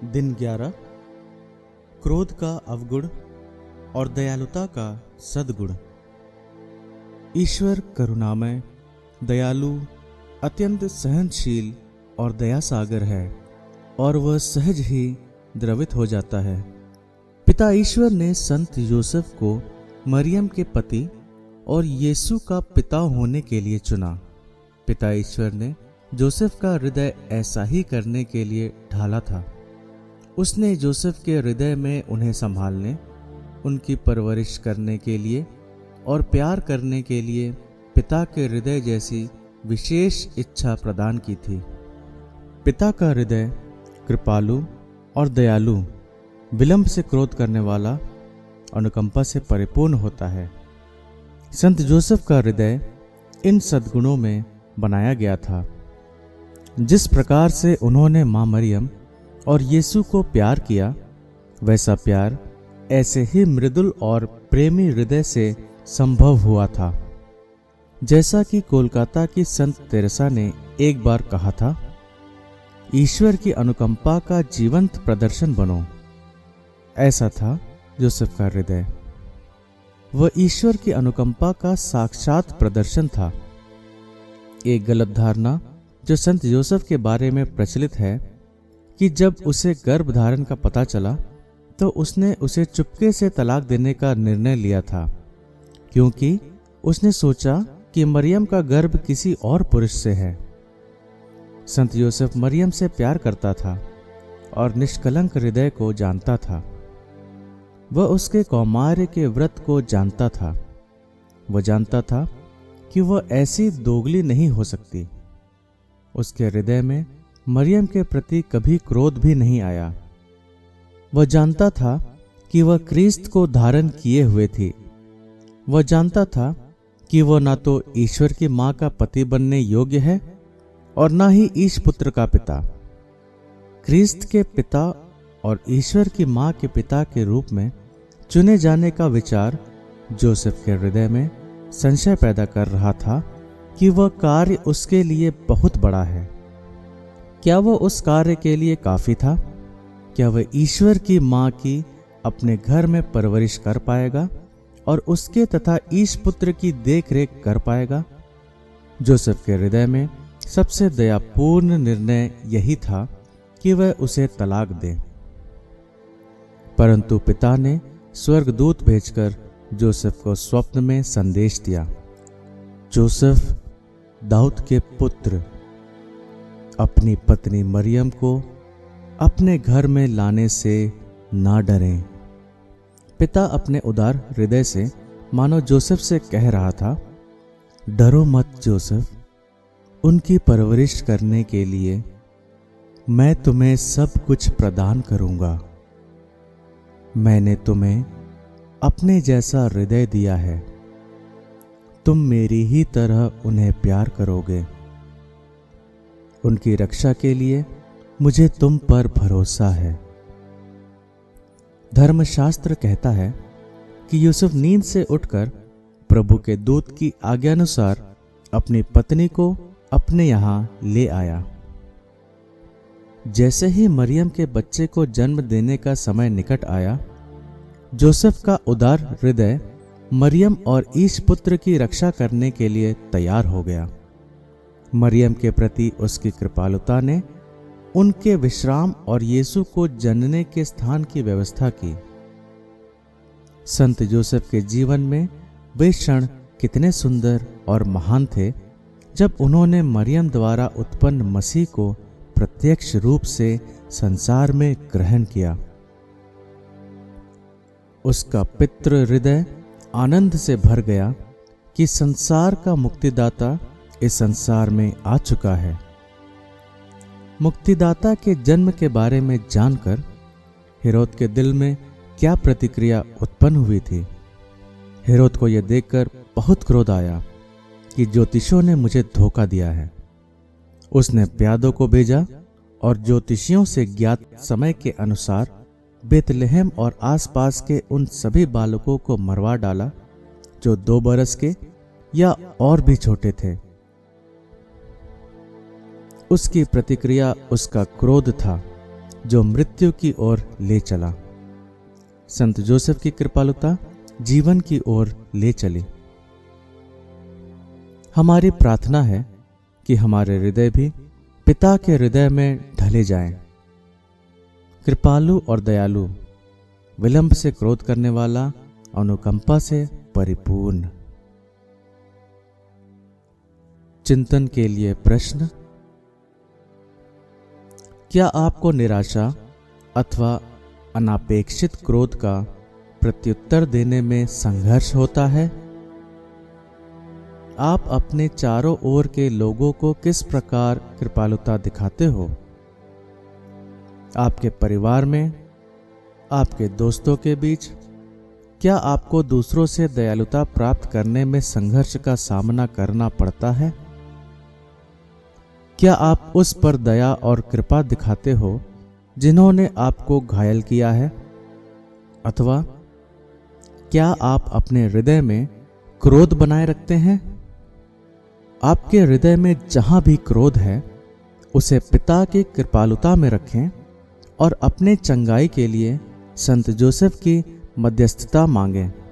दिन 11। क्रोध का अवगुण और दयालुता का सद्गुण। ईश्वर करुणामय, दयालु, अत्यंत सहनशील और दया सागर है और वह सहज ही द्रवित हो जाता है। पिता ईश्वर ने संत यूसुफ को मरियम के पति और यीशु का पिता होने के लिए चुना। पिता ईश्वर ने जोसेफ का हृदय ऐसा ही करने के लिए ढाला था। उसने जोसेफ के हृदय में उन्हें संभालने, उनकी परवरिश करने के लिए और प्यार करने के लिए पिता के हृदय जैसी विशेष इच्छा प्रदान की थी। पिता का हृदय कृपालु और दयालु, विलंब से क्रोध करने वाला, अनुकंपा से परिपूर्ण होता है। संत जोसेफ का हृदय इन सद्गुणों में बनाया गया था। जिस प्रकार से उन्होंने मां मरियम और यीशु को प्यार किया, वैसा प्यार ऐसे ही मृदुल और प्रेमी हृदय से संभव हुआ था। जैसा कि कोलकाता की संत तेरेसा ने एक बार कहा था, ईश्वर की अनुकंपा का जीवंत प्रदर्शन बनो। ऐसा था जोसेफ का हृदय। वह ईश्वर की अनुकंपा का साक्षात प्रदर्शन था। एक गलत धारणा जो संत जोसेफ के बारे में प्रचलित है कि जब उसे गर्भ धारण का पता चला तो उसने उसे चुपके से तलाक देने का निर्णय लिया था, क्योंकि उसने सोचा कि मरियम का गर्भ किसी और पुरुष से है। संत योसेफ मरियम से प्यार करता था और निष्कलंक हृदय को जानता था। वह उसके कौमार्य के व्रत को जानता था। वह जानता था कि वह ऐसी दोगली नहीं हो सकती। उसके हृदय में मरियम के प्रति कभी क्रोध भी नहीं आया। वह जानता था कि वह क्रिस्त को धारण किए हुए थी। वह जानता था कि वह ना तो ईश्वर की मां का पति बनने योग्य है और ना ही ईश पुत्र का पिता। क्रिस्त के पिता और ईश्वर की मां के पिता के रूप में चुने जाने का विचार जोसेफ के हृदय में संशय पैदा कर रहा था कि वह कार्य उसके लिए बहुत बड़ा है। क्या वह उस कार्य के लिए काफी था? क्या वह ईश्वर की मां की अपने घर में परवरिश कर पाएगा और उसके तथा ईश पुत्र की देखरेख कर पाएगा? जोसेफ के हृदय में सबसे दयापूर्ण निर्णय यही था कि वह उसे तलाक दे। परंतु पिता ने स्वर्गदूत भेजकर जोसेफ को स्वप्न में संदेश दिया, जोसेफ, दाऊद के पुत्र, अपनी पत्नी मरियम को अपने घर में लाने से ना डरें। पिता अपने उदार हृदय से मानो जोसेफ से कह रहा था, डरो मत जोसेफ, उनकी परवरिश करने के लिए मैं तुम्हें सब कुछ प्रदान करूंगा। मैंने तुम्हें अपने जैसा हृदय दिया है। तुम मेरी ही तरह उन्हें प्यार करोगे। उनकी रक्षा के लिए मुझे तुम पर भरोसा है। धर्मशास्त्र कहता है कि यूसुफ नींद से उठकर प्रभु के दूत की आज्ञानुसार अपनी पत्नी को अपने यहां ले आया। जैसे ही मरियम के बच्चे को जन्म देने का समय निकट आया, जोसेफ का उदार हृदय मरियम और ईश पुत्र की रक्षा करने के लिए तैयार हो गया। मरियम के प्रति उसकी कृपालुता ने उनके विश्राम और यीशु को जनने के स्थान की व्यवस्था की। संत जोसेफ के जीवन में वे क्षण कितने सुंदर और महान थे जब उन्होंने मरियम द्वारा उत्पन्न मसीह को प्रत्यक्ष रूप से संसार में ग्रहण किया। उसका पितृ हृदय आनंद से भर गया कि संसार का मुक्तिदाता इस संसार में आ चुका है। मुक्तिदाता के जन्म के बारे में जानकर हेरोद के दिल में क्या प्रतिक्रिया उत्पन्न हुई थी। हेरोद को यह देखकर बहुत क्रोध आया कि ज्योतिषियों ने मुझे धोखा दिया है। उसने प्यादों को भेजा और ज्योतिषियों से ज्ञात समय के अनुसार बेतलेहम और आसपास के उन सभी बालकों को मरवा डाला जो 2 बरस के या और भी छोटे थे। उसकी प्रतिक्रिया उसका क्रोध था जो मृत्यु की ओर ले चला। संत जोसेफ की कृपालुता जीवन की ओर ले चली। हमारी प्रार्थना है कि हमारे हृदय भी पिता के हृदय में ढले जाएं। कृपालु और दयालु, विलंब से क्रोध करने वाला, अनुकंपा से परिपूर्ण। चिंतन के लिए प्रश्न: क्या आपको निराशा अथवा अनापेक्षित क्रोध का प्रत्युत्तर देने में संघर्ष होता है? आप अपने चारों ओर के लोगों को किस प्रकार कृपालुता दिखाते हो? आपके परिवार में, आपके दोस्तों के बीच, क्या आपको दूसरों से दयालुता प्राप्त करने में संघर्ष का सामना करना पड़ता है? क्या आप उस पर दया और कृपा दिखाते हो जिन्होंने आपको घायल किया है? अथवा क्या आप अपने हृदय में क्रोध बनाए रखते हैं? आपके हृदय में जहां भी क्रोध है, उसे पिता की कृपालुता में रखें और अपने चंगाई के लिए संत जोसेफ की मध्यस्थता मांगें।